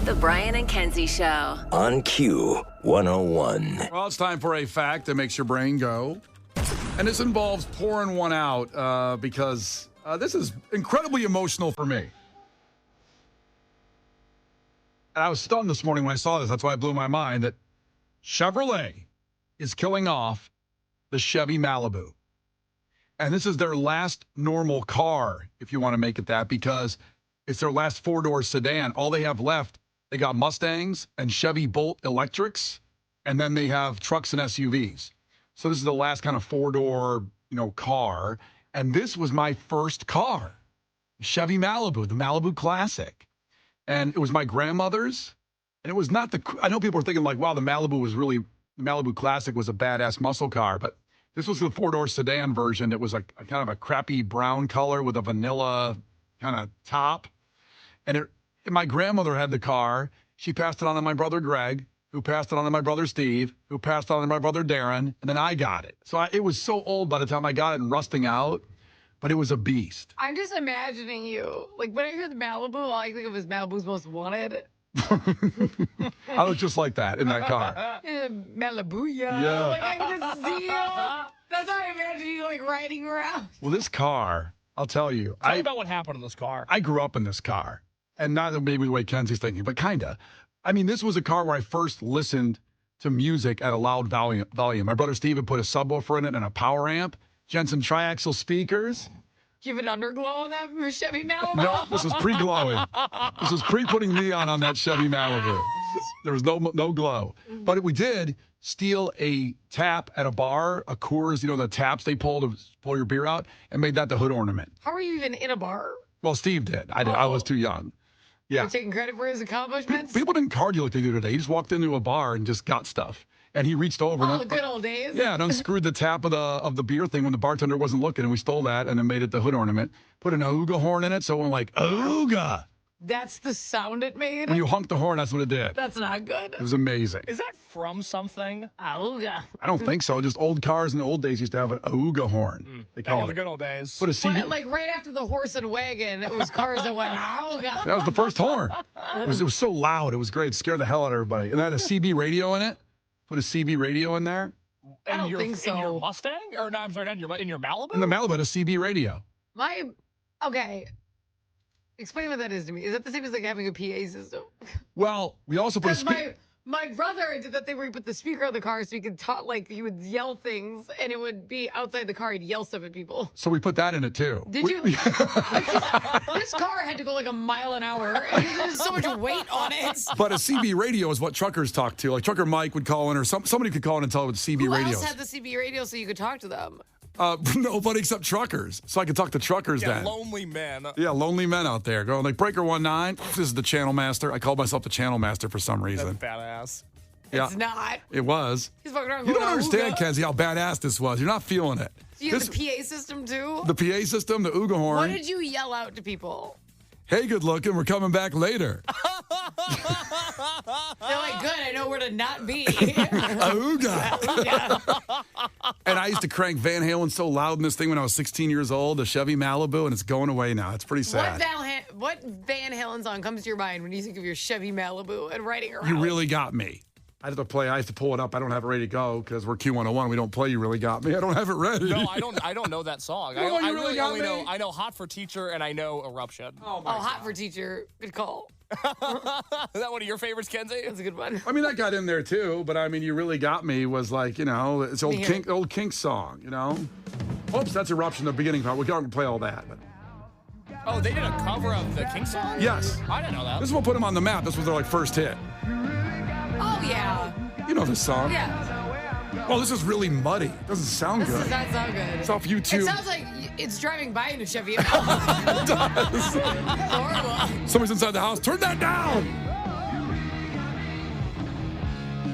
The Brian and Kenzie Show. On Q101. Well, it's time for a fact that makes your brain go. And this involves pouring one out because this is incredibly emotional for me. And I was stunned this morning when I saw this. That's why it blew my mind that Chevrolet is killing off the Chevy Malibu. And this is their last normal car, if you want to make it that, because it's their last four-door sedan. All they have left, they got Mustangs and Chevy Bolt electrics, and then they have trucks and SUVs. So this is the last kind of four-door, car. And this was my first car, Chevy Malibu, the Malibu Classic. And it was my grandmother's. And it was not I know people are thinking like, wow, the Malibu Classic was a badass muscle car. But this was the four-door sedan version. It was a kind of a crappy brown color with a vanilla kind of top. And my grandmother had the car. She passed it on to my brother Greg, who passed it on to my brother Steve, who passed it on to my brother Darren, and then I got it. So it was so old by the time I got it and rusting out, but it was a beast. I'm just imagining you. Like, when I hear the Malibu, all I think of is Malibu's Most Wanted. I look just like that in that car. Malibu, Yeah. Like, I can just see you. That's how I imagine you, like, riding around. Well, this car, I'll tell you. Tell me about what happened in this car. I grew up in this car. And not maybe the way Kenzie's thinking, but kind of. I mean, this was a car where I first listened to music at a loud volume. My brother Steve had put a subwoofer in it and a power amp, Jensen triaxial speakers. Do you have an underglow on that Chevy Malibu? No, this was pre-glowing. This was pre-putting neon on that Chevy Malibu. There was no glow. But we did steal a tap at a bar, a Coors, the taps they pull to pull your beer out, and made that the hood ornament. How are you even in a bar? Well, Steve did. I was too young. Yeah. You're taking credit for his accomplishments? People didn't card you like they do today. He just walked into a bar and just got stuff. And he reached over. Oh, the good old days. Yeah, and unscrewed the tap of the beer thing when the bartender wasn't looking, and we stole that and then made it the hood ornament. Put an ooga horn in it, so we're like, ooga. That's the sound it made? When you honked the horn, that's what it did. That's not good. It was amazing. Is that from something? Auga. I don't think so. Just old cars in the old days used to have an ooga horn. They call The it. good old days. Put a CD. But, like, right after the horse and wagon, it was cars that went, auga. That was the first horn. It was so loud. It was great. It scared the hell out of everybody. And it had a CB radio in it. Put a CB radio in there. I don't think so. In your Mustang? Or no, I'm sorry, in your Malibu? And the Malibu had a CB radio. Okay. Explain what that is to me. Is that the same as like having a PA system? Well, we also put a Because my brother did that thing where he put the speaker on the car so he could talk, like he would yell things and it would be outside the car. He'd yell stuff at people. So we put that in it too. Did you? This car had to go like a mile an hour. And there's so much weight on it. But a CB radio is what truckers talk to. Like Trucker Mike would call in, or somebody could call in and tell it with CB Who radios. else had the CB radio so you could talk to them? Nobody except truckers. So I could talk to truckers then. Lonely men. Yeah, lonely men out there going like Breaker 19. This is the Channel Master. I called myself the Channel Master for some reason. Badass. Yeah, It's not. it was. He's fucking around You going, don't understand, "Ooga." Kenzie, how badass this was. You're not feeling it. Do you have the PA system too? The PA system, the ooga horn. What did you yell out to people? Hey, good looking. We're coming back later. They're like, good, I know where to not be. Ooga. Yeah. And I used to crank Van Halen so loud in this thing when I was 16 years old, the Chevy Malibu, and it's going away now. It's pretty sad. What Van Halen song comes to your mind when you think of your Chevy Malibu and riding around? You really got me. I have to pull it up. I don't have it ready to go because we're Q101. We don't play You Really Got Me. I don't have it ready. No, I don't know that song. You know I You Really Got only Me? know I know Hot for Teacher and I know Eruption. Oh, Hot for Teacher. Good call. Is that one of your favorites, Kenzie? That's a good one. I mean, that got in there too, but I mean, You Really Got Me was like, it's old Kink song, Oops, that's Eruption, the beginning part. We're going to play all that. But Oh, they did a cover of the King song? yes. I didn't know that. This is what put them on the map. This was their first hit. Oh, yeah. You know this song. Yeah. Oh, this is really muddy. Doesn't sound This good. does not sound good. It's off YouTube. It sounds like it's driving by in a Chevy. It's It does. horrible. Somebody's inside the house. Turn that down.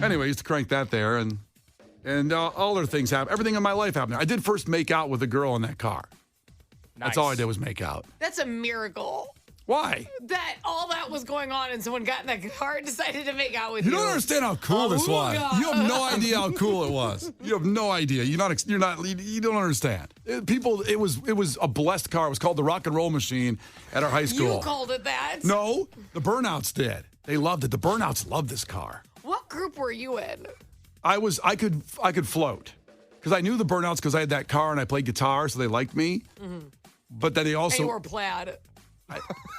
Anyway, I used to crank that there, and all other things happen. Everything in my life happened. I did first make out with a girl in that car. Nice. That's all I did was make out. That's a miracle. Why? That all that was going on and someone got in that car and decided to make out with you. You don't understand how cool this was. Ooga. You have no idea how cool it was. You have no idea. You don't understand. It was a blessed car. It was called the Rock and Roll Machine at our high school. You called it that. No, the Burnouts did. They loved it. The Burnouts loved this car. What group were you in? I could float because I knew the Burnouts because I had that car and I played guitar, so they liked me. But then they And also you wore plaid.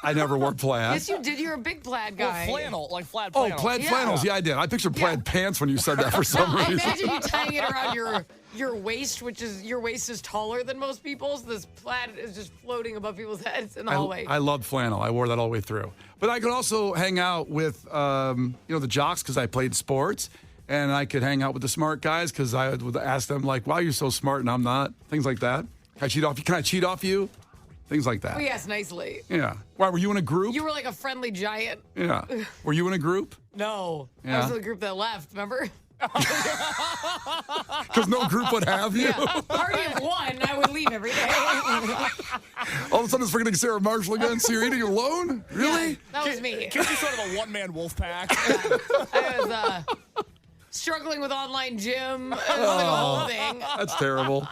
I never wore plaid. Yes, you did. You're a big plaid guy. Well, flannel, like flat Oh, flannel. plaid flannels. Yeah, I did. I pictured plaid pants when you said that for some I reason. imagine you tying it around your waist, which is your waist is taller than most people's. This plaid is just floating above people's heads in the hallway. I loved flannel. I wore that all the way through. But I could also hang out with, the jocks because I played sports. And I could hang out with the smart guys because I would ask them, like, why are you so smart and I'm not? Things like that. Can I cheat off you? Things like that. Oh, yes, nicely. Yeah. Why, were you in a group? You were like a friendly giant. Yeah. Were you in a group? No. Yeah. I was in the group that left, remember? Because no group would have you. Yeah. Party of one, I would leave every day. All of a sudden it's forgetting Sarah Marshall again. So you're eating alone? Really? Yeah, that was me. Kenzie's sort of a one-man wolf pack. I was struggling with online gym. It was like a whole thing. That's terrible.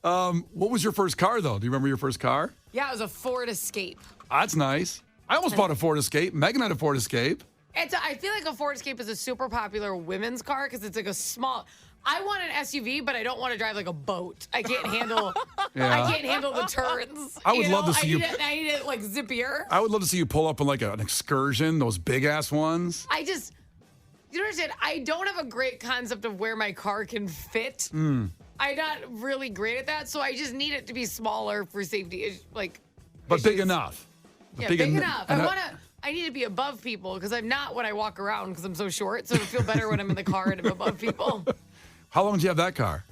What was your first car, though? Do you remember your first car? Yeah, it was a Ford Escape. That's nice. I almost bought a Ford Escape. Megan had a Ford Escape. I feel like a Ford Escape is a super popular women's car because it's like a small. I want an SUV, but I don't want to drive like a boat. I can't handle. Yeah. I can't handle the turns. I would love to see you- I need it like zippier. I would love to see you pull up on like an excursion, those big ass ones. You don't understand. I don't have a great concept of where my car can fit. I'm not really great at that, so I just need it to be smaller for safety. But big enough. Yeah, big enough. I need to be above people because I'm not when I walk around because I'm so short. So it'll feel better when I'm in the car and I'm above people. How long did you have that car?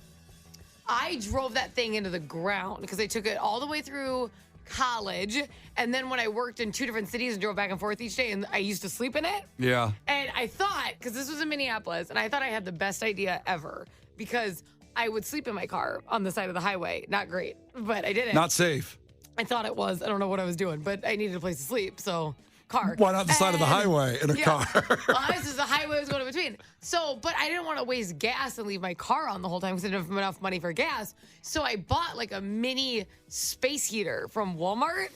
I drove that thing into the ground because I took it all the way through college. And then when I worked in 2 different cities and drove back and forth each day, and I used to sleep in it. Yeah. And I thought, because this was in Minneapolis, and I thought I had the best idea ever because I would sleep in my car on the side of the highway. Not great, but I did it. Not safe. I thought it was. I don't know what I was doing, but I needed a place to sleep, so car. Why not the side of the highway in a car? Well, this is the highway was going in between. So, but I didn't want to waste gas and leave my car on the whole time because I didn't have enough money for gas. So I bought like a mini space heater from Walmart.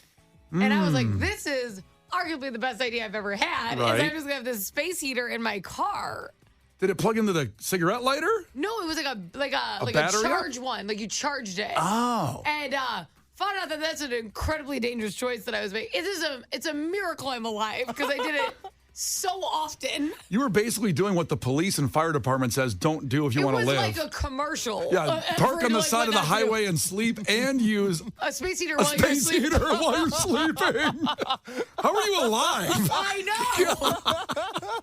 And I was like, this is arguably the best idea I've ever had. Right. Is I'm just going to have this space heater in my car. Did it plug into the cigarette lighter? No, it was like a battery? charge one. Like you charged it. Oh. And found out that that's an incredibly dangerous choice that I was making. It's a miracle I'm alive because I did it so often. You were basically doing what the police and fire department says don't do if you want to live. It was like a commercial. Yeah, park on the side of the what not to do. highway and sleep and use A space heater a while you're space sleeping. heater while you're sleeping. How are you alive? I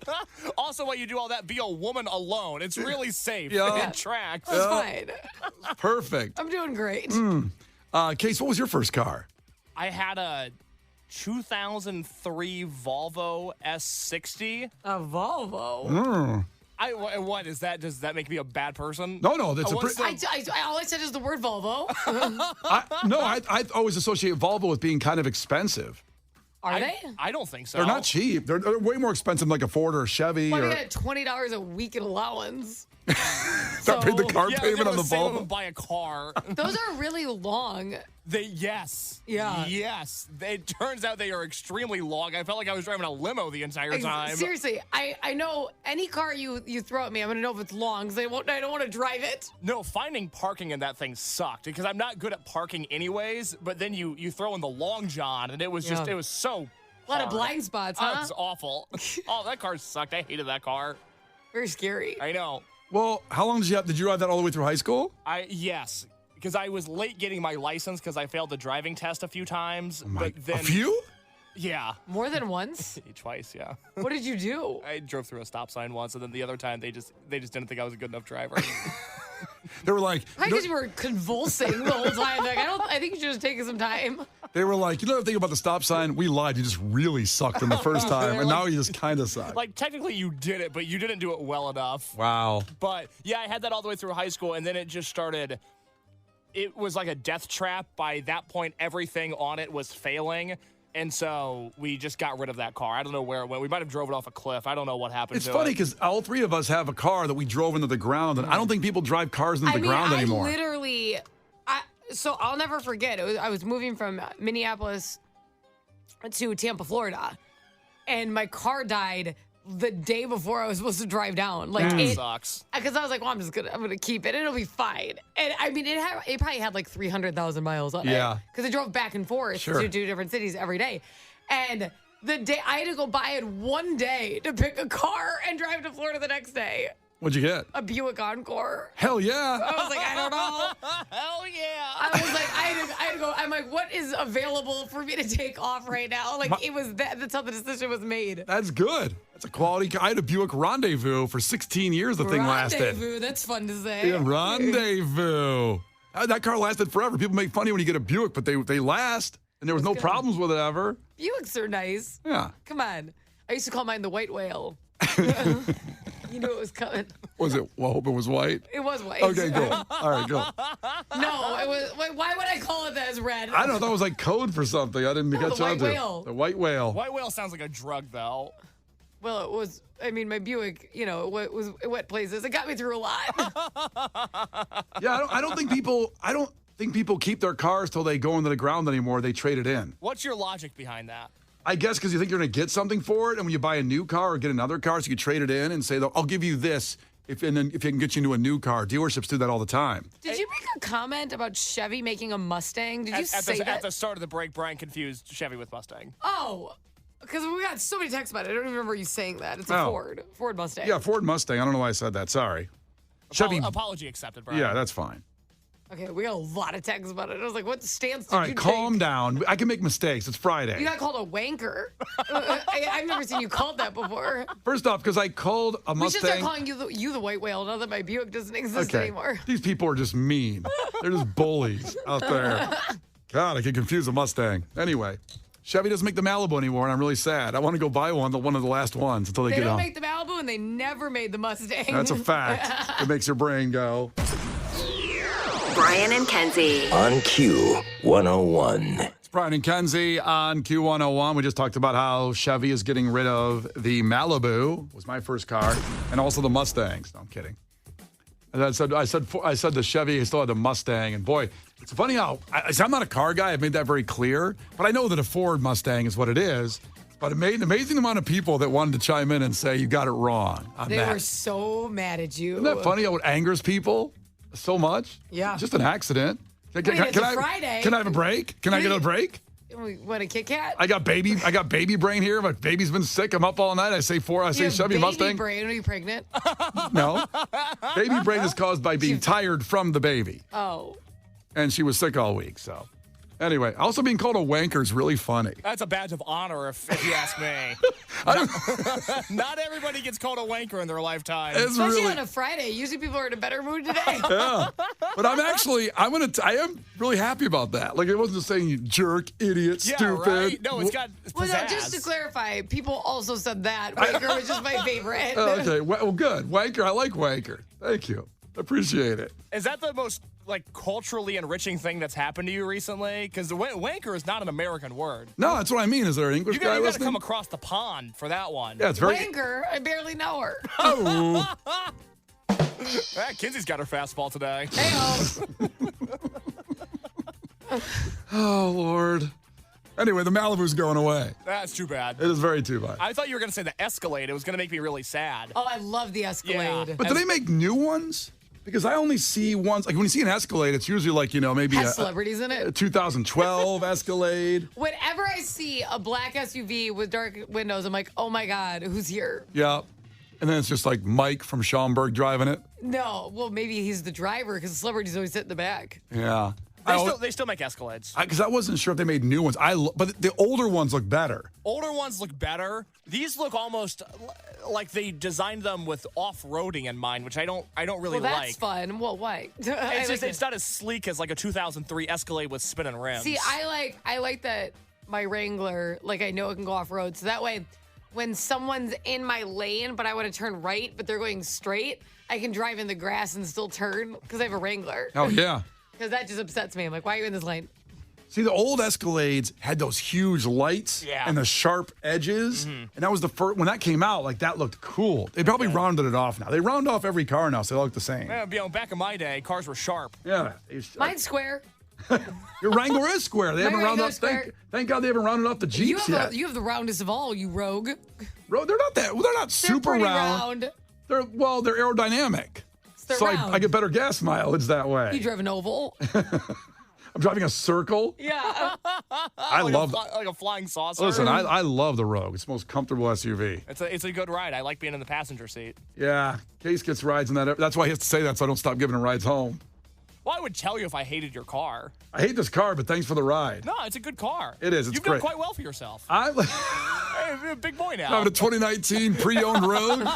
know. Also, while you do all that, be a woman alone. It's really safe. Yeah. It tracks. It's fine. Perfect. I'm doing great. Case, what was your first car? I had a 2003 Volvo S60. A Volvo. What is that? Does that make me a bad person? No, that's What's the- All I said is the word Volvo. I always associate Volvo with being kind of expensive. Are they? I don't think so. They're not cheap. They're way more expensive than like a Ford or a Chevy. Well, or I got $20 a week in allowance. that paid the car Yeah, payment on the save them Volvo. and buy a car. Those are really long. Yes. Yeah. Yes. It turns out they are extremely long. I felt like I was driving a limo the entire time. Seriously, I know any car you throw at me, I'm gonna know if it's long because I don't want to drive it. No, finding parking in that thing sucked because I'm not good at parking anyways. But then you throw in the long john and it was just Yeah. it was so A lot of hard. blind spots, Oh, huh? it's awful. Oh, that car sucked. I hated that car. Very scary. I know. Well, how long did you have? Did you ride that all the way through high school? Yes, because I was late getting my license because I failed the driving test a few times. A But then few? Yeah. More than once? Twice, yeah. What did you do? I drove through a stop sign once, and then the other time they just didn't think I was a good enough driver. They were like, Probably because you were convulsing the whole time. Like, I think you should have taken some time. you know the thing about the stop sign? We lied. You just really sucked in the first time, and now you just kind of suck. Like technically you did it, but you didn't do it well enough. Wow. But yeah, I had that all the way through high school, and then it just started. It was like a death trap. By that point, everything on it was failing. And so we just got rid of that car. I don't know where it went. We might have drove it off a cliff. I don't know what happened It's to funny it. because all three of us have a car that we drove into the ground, and I don't think people drive cars into the ground anymore. So I'll never forget. I was moving from Minneapolis to Tampa, Florida. and my car died the day before I was supposed to drive down. Like That it sucks. Because I was like, well, I'm gonna keep it. It'll be fine. And I mean, it probably had like 300,000 miles on it. Yeah. Because I drove back and forth Sure. to 2 different cities every day. And the day I had to go buy it one day to pick a car and drive to Florida the next day. What'd you get? A Buick Encore. Hell yeah. I was like, I don't know. Hell yeah. I was like, I had to go. I'm like, what is available for me to take off right now? Like, it was that's how the decision was made. That's good. That's a quality car. I had a Buick Rendezvous for 16 years. The thing lasted. Rendezvous, that's fun to say. Yeah, Rendezvous. That car lasted forever. People make funny when you get a Buick, but they last. And there was no problems with it ever. Buicks are nice. Yeah. Come on. I used to call mine the white whale. You knew it was coming. Was it? Well, I hope it was white. It was white. Okay, cool. All right, cool. No, it was. Why would I call it that as red? I don't know. It was like code for something. I didn't catch the on white to. whale. The white whale. White whale sounds like a drug, though. Well, it was. I mean, my Buick, it went places. It got me through a lot. Yeah, I don't think people keep their cars till they go into the ground anymore. They trade it in. What's your logic behind that? I guess because you think you're going to get something for it, and when you buy a new car or get another car, so you can trade it in and say, "I'll give you this if you can get you into a new car." Dealerships do that all the time. Did you make a comment about Chevy making a Mustang? Did you say that? At the start of the break, Brian confused Chevy with Mustang. Oh, because we got so many texts about it. I don't even remember you saying that. It's a Ford Mustang. Yeah, Ford Mustang. I don't know why I said that. Sorry. Chevy. Apology accepted, Brian. Yeah, that's fine. Okay, we got a lot of texts about it. I was like, what stance did All right, you calm take? down. I can make mistakes. It's Friday. You got called a wanker. I've never seen you called that before. First off, because I called a We should Mustang. start calling you the white whale now that my Buick doesn't exist anymore. These people are just mean. They're just bullies out there. God, I get confused with Mustang. Anyway, Chevy doesn't make the Malibu anymore, and I'm really sad. I want to go buy one of the last ones until they They get don't on. make the Malibu, and they never made the Mustang. That's a fact. It makes your brain go. Brian and Kenzie. On Q101. It's Brian and Kenzie on Q101. We just talked about how Chevy is getting rid of the Malibu, was my first car, and also the Mustangs. No, I'm kidding. And I said the Chevy, I still had the Mustang, and boy, it's funny how I'm not a car guy. I've made that very clear, but I know that a Ford Mustang is what it is. But it made an amazing amount of people that wanted to chime in and say you got it wrong on They that. were so mad at you. Isn't that funny how it angers people so much? Yeah. Just an accident. It's a Friday. Can I have a break? Can I get a break? What, a Kit Kat? I got baby brain here. My baby's been sick. I'm up all night. I say You have Chevy baby Mustang. brain. Are you pregnant? No. Baby brain is caused by being tired from the baby. Oh. And she was sick all week, so. Anyway, also being called a wanker is really funny. That's a badge of honor, if you ask me. Not everybody gets called a wanker in their lifetime. It's Especially really, on a Friday. Usually people are in a better mood today. yeah. But I am really happy about that. Like, it wasn't just saying you jerk, idiot, yeah, stupid. right? No, it's got pizzazz. Well, no, just to clarify, people also said that. Wanker was just my favorite. Oh, okay, well, good. Wanker, I like wanker. Thank you. Appreciate it. Is that the most culturally enriching thing that's happened to you recently? Because wanker is not an American word. No, that's what I mean. Is there an English guy You got to listening? come across the pond for that one. Yeah, it's very. Wanker, I barely know her. Oh. Kenzie's got her fastball today. Oh, Lord. Anyway, the Malibu's going away. That's too bad. It is very too bad. I thought you were going to say the Escalade. It was going to make me really sad. Oh, I love the Escalade. Yeah. But do they make new ones? Because I only see ones, like when you see an Escalade, it's usually like, maybe Has a celebrities in it. 2012 Escalade. Whenever I see a black SUV with dark windows, I'm like, oh my God, who's here? Yeah. And then it's just like Mike from Schaumburg driving it. No, well, maybe he's the driver because the celebrities always sit in the back. Yeah. They still make Escalades. Because I wasn't sure if they made new ones. But the older ones look better. Older ones look better. These look almost like they designed them with off-roading in mind, which I don't really Well, like. that's fun. Well, why? It's not as sleek as like a 2003 Escalade with spinning rims. See, I like that my Wrangler, I know it can go off road. So that way, when someone's in my lane, but I want to turn right, but they're going straight, I can drive in the grass and still turn because I have a Wrangler. Oh, yeah. Because that just upsets me. I'm like, why are you in this lane? See, the old Escalades had those huge lights and the sharp edges. And that was the first, when that came out, that looked cool. They probably rounded it off now. They round off every car now, so they look the same. Yeah, back in my day, cars were sharp. Yeah. Mine's square. Your Wrangler is square. They haven't rounded Wrangler up. is square. Thank God they haven't rounded up the Jeeps yet. You have the roundest of all, you rogue. Bro, they're not that. They're not super pretty round. They're aerodynamic. They're So round. I get better gas mileage that way. You drive an oval. I'm driving a circle. Yeah. I love like a flying saucer. Listen, I love the Rogue. It's the most comfortable SUV. It's a good ride. I like being in the passenger seat. Yeah, Case gets rides in that. That's why he has to say that so I don't stop giving him rides home. Well, I would tell you if I hated your car. I hate this car, but thanks for the ride. No, it's a good car. It is. It's You've great. done quite well for yourself. I'm Hey, you're a big boy now. having a 2019 pre-owned Rogue.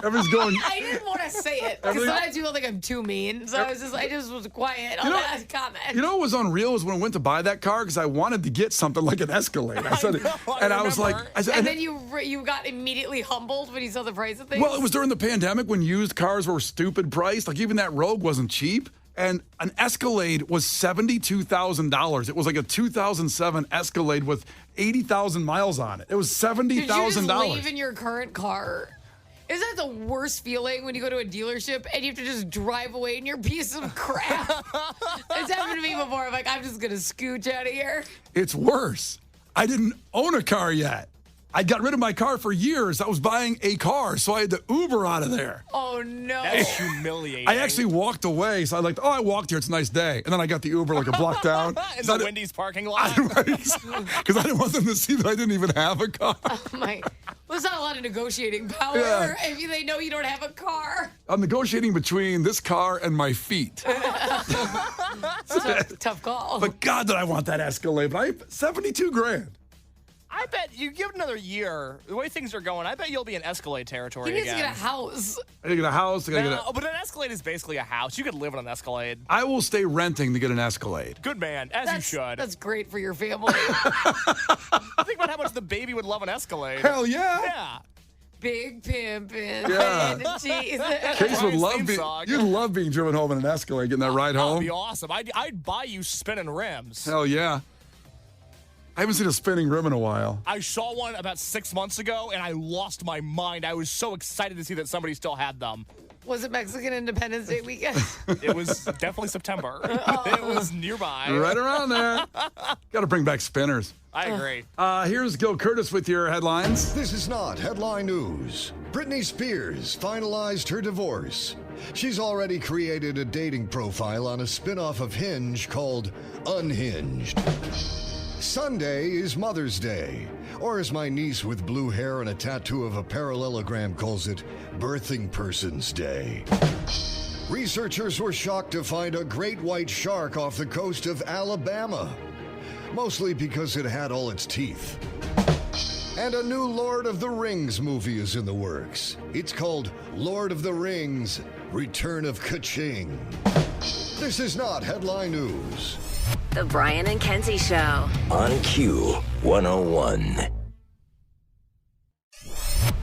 Everyone's going. I didn't want to say it because sometimes you feel like I'm too mean. So I just was quiet on that comment. You know what was unreal was when I went to buy that car because I wanted to get something like an Escalade. I said, I was like, and then you got immediately humbled when you saw the price of things. well, it was during the pandemic when used cars were stupid priced. Like even that Rogue wasn't cheap. And an Escalade was $72,000. It was like a 2007 Escalade with 80,000 miles on it. It was $70,000. Did you just leave in your current car? Isn't that the worst feeling when you go to a dealership and you have to just drive away in your piece of crap? It's happened to me before. I'm like, I'm just going to scooch out of here. It's worse. I didn't own a car yet. I got rid of my car for years. I was buying a car, so I had to Uber out of there. Oh, no. That's humiliating. I actually walked away. So I like, I walked here. It's a nice day. And then I got the Uber like a block down. in the Wendy's parking lot. Because I didn't want them to see that I didn't even have a car. Well, there's not a lot of negotiating power if they know you don't have a car. I'm negotiating between this car and my feet. Tough call. But God, did I want that Escalade. But $72,000. I bet you give it another year. The way things are going, I bet you'll be in Escalade territory He needs again. to get a house. I gotta get a house. But an Escalade is basically a house. You could live in an Escalade. I will stay renting to get an Escalade. Good man, as you should. That's great for your family. Think about how much the baby would love an Escalade. Hell yeah. Yeah. Big pimpin'. Yeah. Jesus. Case would love theme being. song. You'd love being driven home in an Escalade, getting that ride That would home. be awesome. I'd buy you spinning rims. Hell yeah. I haven't seen a spinning rim in a while. I saw one about 6 months ago, and I lost my mind. I was so excited to see that somebody still had them. Was it Mexican Independence Day weekend? It was definitely September. It was nearby. Right around there. Got to bring back spinners. I agree. Here's Gil Curtis with your headlines. This is not headline news. Britney Spears finalized her divorce. She's already created a dating profile on a spin-off of Hinge called Unhinged. Sunday is Mother's Day, or as my niece with blue hair and a tattoo of a parallelogram calls it, Birthing Person's Day. Researchers were shocked to find a great white shark off the coast of Alabama, mostly because it had all its teeth. And a new Lord of the Rings movie is in the works. It's called Lord of the Rings, Return of Ka-Ching. This is not headline news. The Brian and Kenzie Show. On Q101.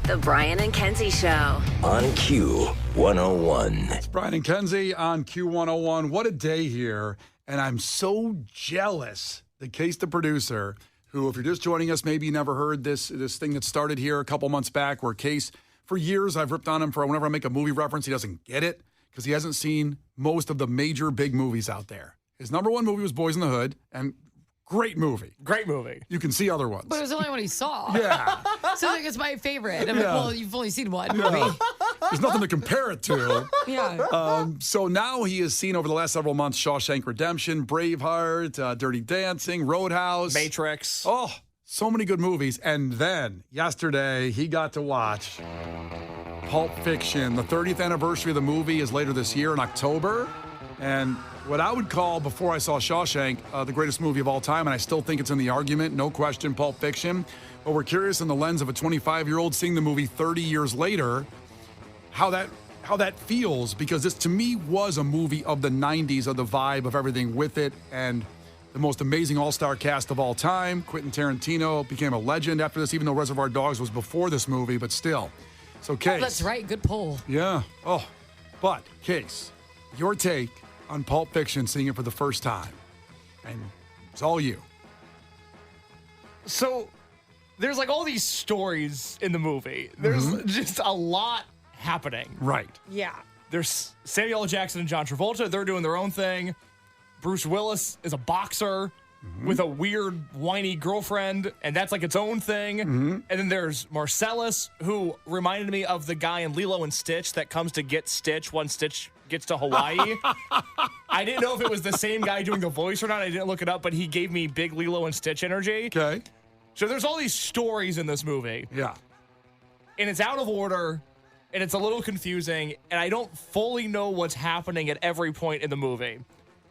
The Brian and Kenzie Show. On Q101. It's Brian and Kenzie on Q101. What a day here. And I'm so jealous that Case, the producer, who, if you're just joining us, maybe you never heard this thing that started here a couple months back where Case, for years, I've ripped on him for whenever I make a movie reference, he doesn't get it because he hasn't seen most of the major big movies out there. His number one movie was Boys in the Hood, and great movie. Great movie. You can see other ones. But it was the only one he saw. Yeah. So like it's my favorite. I'm like, well, you've only seen one movie. There's nothing to compare it to. Yeah. So now he has seen over the last several months Shawshank Redemption, Braveheart, Dirty Dancing, Roadhouse. Matrix. Oh, so many good movies. And then yesterday he got to watch Pulp Fiction. The 30th anniversary of the movie is later this year in October. And what I would call, before I saw Shawshank, the greatest movie of all time, and I still think it's in the argument, no question, Pulp Fiction. But we're curious in the lens of a 25-year-old seeing the movie 30 years later, how that feels, because this to me was a movie of the 90s, of the vibe of everything with it, and the most amazing all-star cast of all time. Quentin Tarantino became a legend after this, even though Reservoir Dogs was before this movie, but still. So, Case. Oh, that's right. Good pull. Yeah. Oh, but, Case, your take on Pulp Fiction, seeing it for the first time. And it's all you. So there's like all these stories in the movie. There's just a lot happening. Right. Yeah. There's Samuel L. Jackson and John Travolta. They're doing their own thing. Bruce Willis is a boxer with a weird, whiny girlfriend, and that's like its own thing. And then there's Marcellus, who reminded me of the guy in Lilo and Stitch that comes to get Stitch when Stitch gets to Hawaii. I didn't know if it was the same guy doing the voice or not. I didn't look it up, but he gave me big Lilo and Stitch energy. Okay. So there's all these stories in this movie. Yeah. And it's out of order, and it's a little confusing, and I don't fully know what's happening at every point in the movie.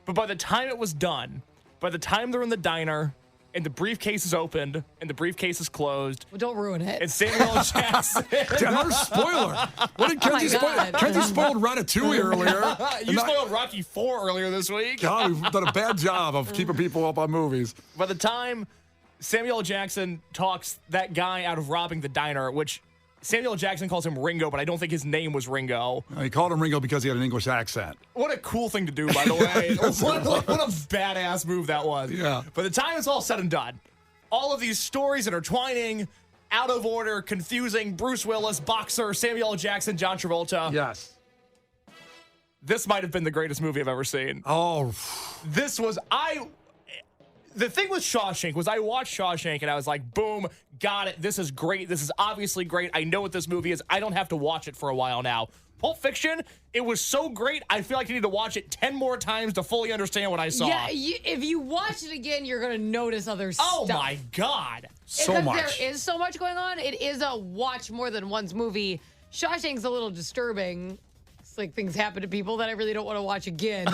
But by the time it was done, by the time they're in the diner, and the briefcase is opened, and the briefcase is closed, Well, don't ruin it. and Samuel L. Jackson. Another spoiler. What did Kenzie spoil? God. Kenzie spoiled Ratatouille earlier. You spoiled Rocky IV earlier this week. God, we've done a bad job of keeping people up on movies. By the time Samuel L. Jackson talks that guy out of robbing the diner, which Samuel L. Jackson calls him Ringo, but I don't think his name was Ringo. He called him Ringo because he had an English accent. What a cool thing to do, by the way. What a badass move that was. Yeah. By the time it's all said and done, all of these stories intertwining, out of order, confusing, Bruce Willis, boxer, Samuel L. Jackson, John Travolta. Yes. This might have been the greatest movie I've ever seen. Oh, The thing with Shawshank was I watched Shawshank and I was like, boom, got it. This is great. This is obviously great. I know what this movie is. I don't have to watch it for a while now. Pulp Fiction, it was so great. I feel like I need to watch it 10 more times to fully understand what I saw. Yeah, if you watch it again, you're going to notice other Oh stuff. my God. so Because much. there is so much going on. It is a watch more than once movie. Shawshank's a little disturbing. It's like things happen to people that I really don't want to watch again.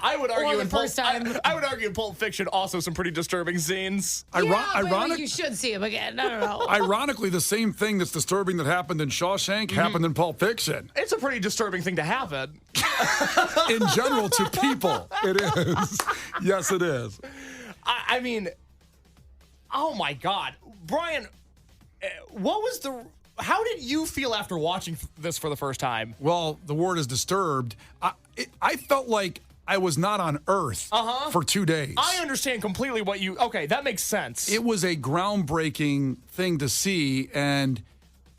I would argue the in first time. I would argue in Pulp Fiction also some pretty disturbing scenes. But you should see him again. I don't know. Ironically, the same thing that's disturbing that happened in Shawshank happened in Pulp Fiction. It's a pretty disturbing thing to happen. In general, to people, it is. Yes, it is. I mean, oh my God, Brian, how did you feel after watching this for the first time? Well, the word is disturbed. I felt like I was not on Earth for 2 days. I understand completely okay, that makes sense. It was a groundbreaking thing to see. And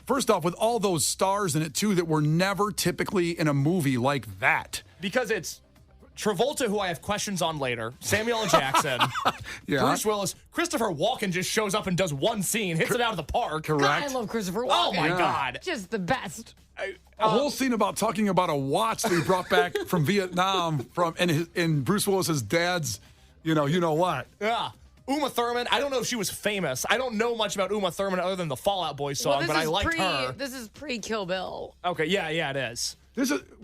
first off, with all those stars in it, too, that were never typically in a movie like that. Because it's Travolta, who I have questions on later, Samuel L. Jackson, Yeah. Bruce Willis, Christopher Walken just shows up and does one scene, hits it out of the park. Correct. God, I love Christopher Walken. Oh my God. Just the best. A whole scene about talking about a watch that he brought back from Vietnam in Bruce Willis's dad's, you know what. Yeah. Uma Thurman, I don't know if she was famous. I don't know much about Uma Thurman other than the Fall Out Boy song, but I liked her. This is pre-Kill Bill. Okay, yeah, it is.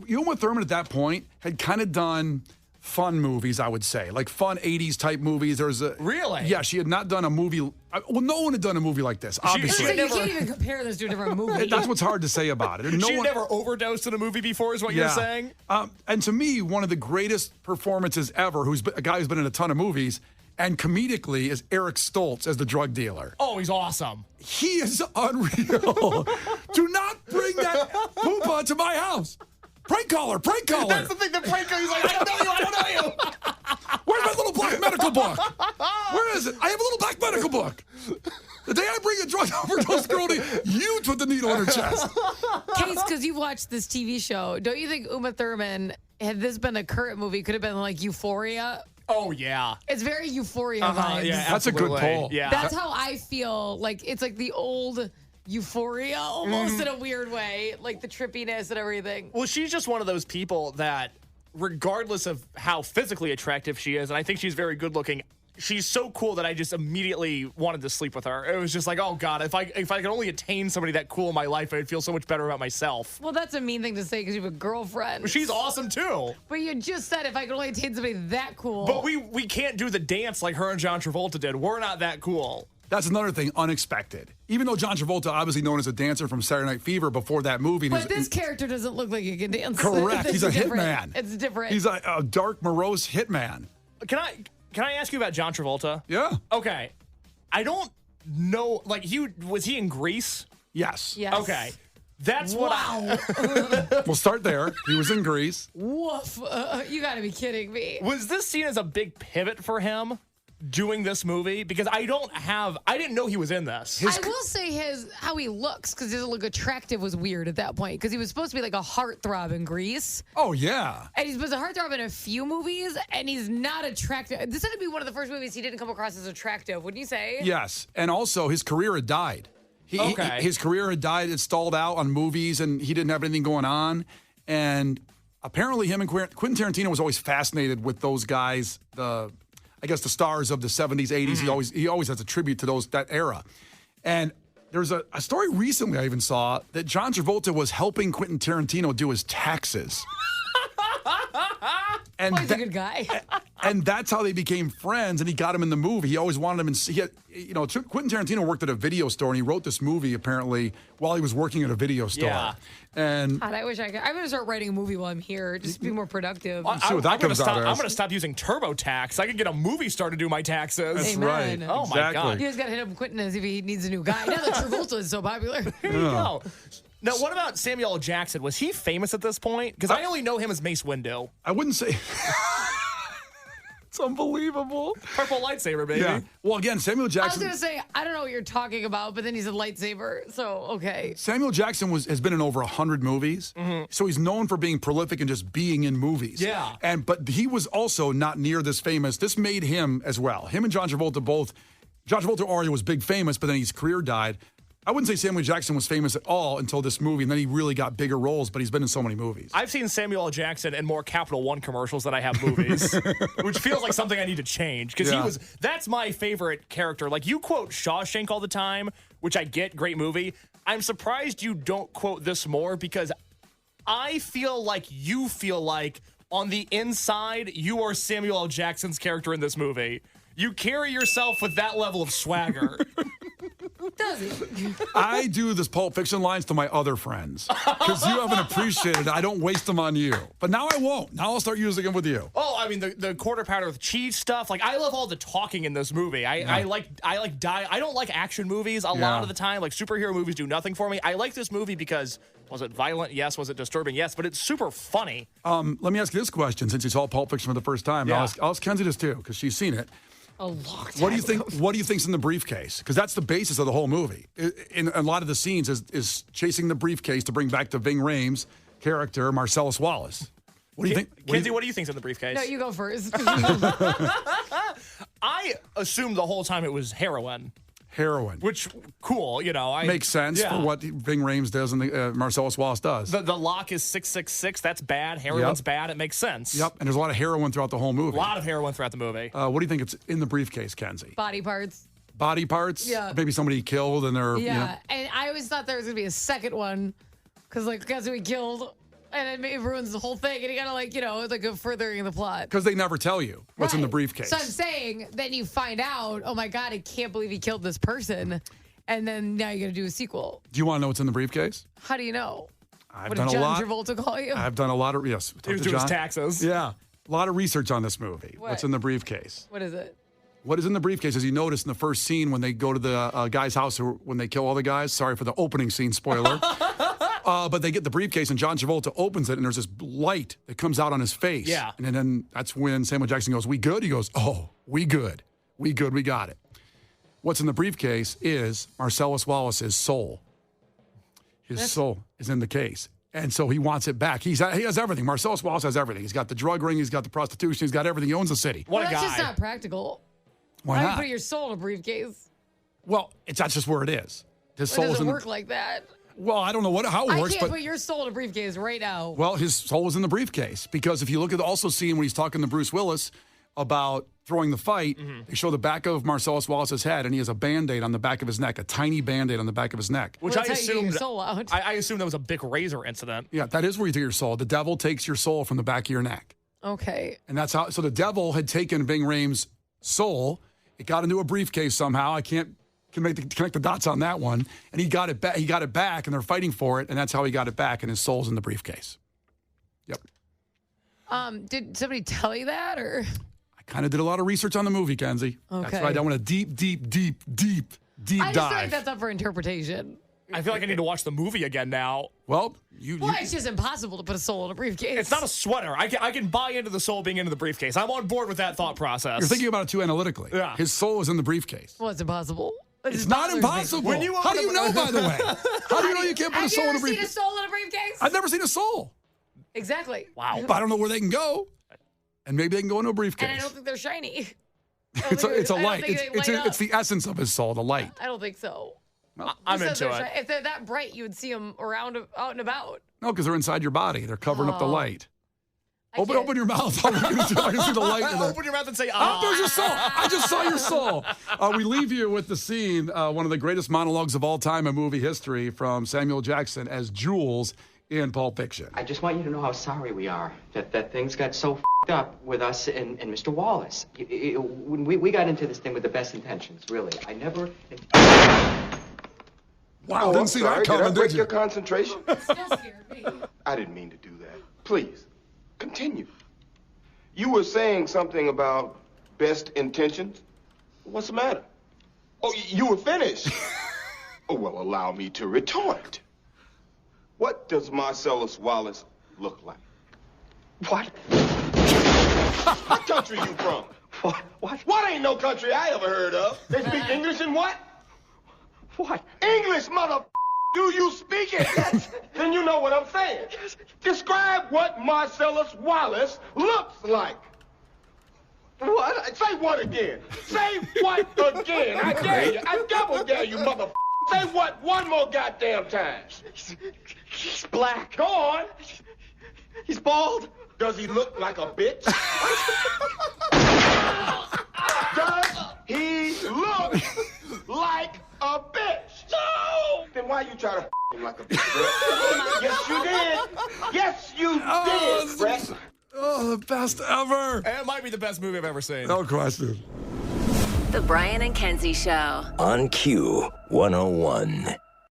Uma Thurman at that point had kind of done fun movies, I would say, like fun 80s type movies. Really? Yeah, she had not done a movie. Well, no one had done a movie like this, obviously. She You never- can't even compare this to a different movie. That's what's hard to say about it. And She had never overdosed in a movie before, is what you're saying? And to me, one of the greatest performances ever, a guy who's been in a ton of movies, and comedically, is Eric Stoltz as the drug dealer. Oh, he's awesome. He is unreal. Do not bring that poopa to my house. Prank caller. That's the thing, the prank guy, he's like, I don't know you. Where's my little black medical book? Where is it? I have a little black medical book. The day I bring a drug overdose girl to you, put the needle in her chest. Case, because you watched this TV show, don't you think Uma Thurman, had this been a current movie, could have been like Euphoria? Oh, yeah. It's very Euphoria vibes. Yeah, That's a good absolutely. pull. Yeah. That's how I feel. Like, it's like the old Euphoria almost in a weird way. Like the trippiness and everything. Well, she's just one of those people that, regardless of how physically attractive she is, and I think she's very good looking, she's so cool that I just immediately wanted to sleep with her. It was just like, oh God, if I could only attain somebody that cool in my life, I'd feel so much better about myself. Well, that's a mean thing to say because you have a girlfriend. She's awesome too. But you just said if I could only attain somebody that cool. But we can't do the dance like her and John Travolta did. We're not that cool. That's another thing, unexpected. Even though John Travolta, obviously known as a dancer from Saturday Night Fever before that movie. But this character doesn't look like he can dance. Correct. He's a different. hitman. It's different. He's a dark, morose hitman. Can I ask you about John Travolta? Yeah. Okay. I don't know. Like, was he in Grease? Yes. Yes. Okay. That's what We'll start there. He was in Greece. Woof. You got to be kidding me. Was this seen as a big pivot for him? doing this movie because I didn't know he was in this. I will say how he looks, because he doesn't look attractive, was weird at that point, because he was supposed to be like a heartthrob in Grease. Oh, yeah. And he's been a heartthrob in a few movies, and he's not attractive. This had to be one of the first movies he didn't come across as attractive, wouldn't you say? Yes. And also, his career had died. His career had died. It stalled out on movies, and he didn't have anything going on. And apparently him and Quentin Tarantino was always fascinated with those guys, I guess the stars of the 70s, 80s. He always has a tribute to that era. And there's a story recently I even saw that John Travolta was helping Quentin Tarantino do his taxes. And He's a good guy. And that's how they became friends, and he got him in the movie. He always wanted him Quentin Tarantino worked at a video store, and he wrote this movie apparently while he was working at a video store. Yeah. And God, I wish I could. I'm going to start writing a movie while I'm here, just to be more productive. see what that comes out as. I'm going to stop using TurboTax. I could get a movie star to do my taxes. That's Amen. right. Oh, my Exactly. God. You just got to hit up Quentin as if he needs a new guy. Now that Travolta is so popular. Here you go. Now, what about Samuel L. Jackson? Was he famous at this point? Because I only know him as Mace Windu. I wouldn't say. It's unbelievable. Purple lightsaber, baby. Yeah. Well, again, Samuel I was Jackson. going to say, I don't know what you're talking about, but then he's a lightsaber. So, okay. Samuel Jackson has been in over 100 movies, so he's known for being prolific and just being in movies. Yeah. But he was also not near this famous. This made him as well. Him and John Travolta both. John Travolta already was big famous, but then his career died. I wouldn't say Samuel Jackson was famous at all until this movie, and then he really got bigger roles, but he's been in so many movies. I've seen Samuel L. Jackson in more Capital One commercials than I have movies, which feels like something I need to change, because that's my favorite character. Like, you quote Shawshank all the time, which I get, great movie. I'm surprised you don't quote this more, because I feel like you feel like on the inside, you are Samuel L. Jackson's character in this movie. You carry yourself with that level of swagger. Does he? I do this Pulp Fiction lines to my other friends because you haven't appreciated it. I don't waste them on you. But now I won't. Now I'll start using them with you. Oh, I mean, the quarter pounder with cheese stuff. Like, I love all the talking in this movie. I don't like action movies a lot of the time. Like, superhero movies do nothing for me. I like this movie because, was it violent? Yes. Was it disturbing? Yes. But it's super funny. Let me ask you this question, since you saw Pulp Fiction for the first time. Yeah. I'll ask Kenzie this too, because she's seen it. A long time What do you think? ago. What do you think's in the briefcase? Because that's the basis of the whole movie. In a lot of the scenes is chasing the briefcase to bring back to Ving Rhames' character Marcellus Wallace. What do you think? Kenzie, what do you think's in the briefcase? No, you go first. I assumed the whole time it was heroin. Heroin. Which, cool, Makes sense for what Ving Rhames does and Marcellus Wallace does. The lock is 666. That's bad. Heroin's bad. It makes sense. Yep, and there's a lot of heroin throughout the whole movie. A lot of heroin throughout the movie. What do you think it's in the briefcase, Kenzie? Body parts. Body parts? Yeah. Maybe somebody killed and they're... Yeah. And I always thought there was going to be a second one because, guess who he killed? And it ruins the whole thing. And you got to, it's a furthering the plot. Because they never tell you what's in the briefcase. So I'm saying, then you find out, oh my God, I can't believe he killed this person. And then now you got to do a sequel. Do you want to know what's in the briefcase? How do you know? I've What done did a John lot. Travolta call you? I've done a lot of... Yes. He was doing his taxes. Yeah. A lot of research on this movie. What? What's in the briefcase? What is it? What is in the briefcase, as you notice in the first scene when they go to the guy's house when they kill all the guys. Sorry for the opening scene spoiler. But they get the briefcase and John Travolta opens it and there's this light that comes out on his face. Yeah. And then that's when Samuel Jackson goes, "We good?" He goes, "Oh, we good. We good. We got it." What's in the briefcase is Marcellus Wallace's soul. His soul is in the case. And so he wants it back. He has everything. Marcellus Wallace has everything. He's got the drug ring. He's got the prostitution. He's got everything. He owns the city. What Well, a that's guy. just not practical. Why Why would you not? put your soul in a briefcase? Well, that's just where it is. His It soul is doesn't in work like that. Well, I don't know how it I works, can't but put your soul in a briefcase right now. well, his soul is in the briefcase because if you look at the also scene when he's talking to Bruce Willis about throwing the fight, they show the back of Marcellus Wallace's head, and he has a Band-Aid on the back of his neck, a tiny Band-Aid on the back of his neck. Which Well, I that's how you get your assumed. soul out. I assumed that was a Bic Razor incident. Yeah, that is where you take your soul. The devil takes your soul from the back of your neck. Okay. And that's how, so the devil had taken Ving Rhames' soul. It got into a briefcase somehow. I can't connect the dots on that one. And he got it back. He got it back, and they're fighting for it. And that's how he got it back. And his soul's in the briefcase. Yep. Did somebody tell you that, or? I kind of did a lot of research on the movie, Kenzie. That's Okay. right. I want a deep I just feel like dive. that's up for interpretation. I feel like I need to watch the movie again now. Well, Well, it's just impossible to put a soul in a briefcase. It's not a sweater. I can buy into the soul being into the briefcase. I'm on board with that thought process. you're thinking about it too analytically. Yeah. His soul is in the briefcase. Well, it's impossible. It It's just not bothers me. impossible. How do you know, by the way? How do you know you can't put a Have soul you in a ever seen a briefcase? soul in a briefcase? I've never seen a soul. Exactly. Wow. But I don't know where they can go. And maybe they can go into a briefcase. And I don't think they're shiny. it's a I don't light. think they light up. It's the essence of his soul, the light. I don't think so. I'm Who says into they're it. shiny? If they're that bright, you would see them around, out and about. No, because they're inside your body. They're covering up the Oh. light. I can't- Open your mouth. I can see the light in there. Open your mouth and say, Oh, there's your soul. I just saw your soul. We leave you with the scene, one of the greatest monologues of all time in movie history from Samuel Jackson as Jules in Pulp Fiction. I just want you to know how sorry we are that things got so f***ed up with us and Mr. Wallace. When we got into this thing with the best intentions, really. I never... Wow, didn't see that coming, did you? Concentration? That scared me. I didn't mean to do that. Please, continue. You were saying something about best intentions? What's the matter? Oh, you were finished. Oh, well, allow me to retort. What does Marcellus Wallace look like? What? What country you from? What? What ain't no country I ever heard of? They speak English and what? What? English, mother. Do you speak it? Yes. Then you know what I'm saying. Describe what Marcellus Wallace looks like. What? Say what again? Say what again? I dare you. I double dare you, mother. Say what one more goddamn time. He's black. Go on. He's bald. Does he look like a bitch? Does he look like a bitch? No! Then why you try to him like a bitch, Brett? Yes, you did. Yes, you did, Brett. Oh, the best ever. It might be the best movie I've ever seen. No question. The Brian and Kenzie Show. On Q 101.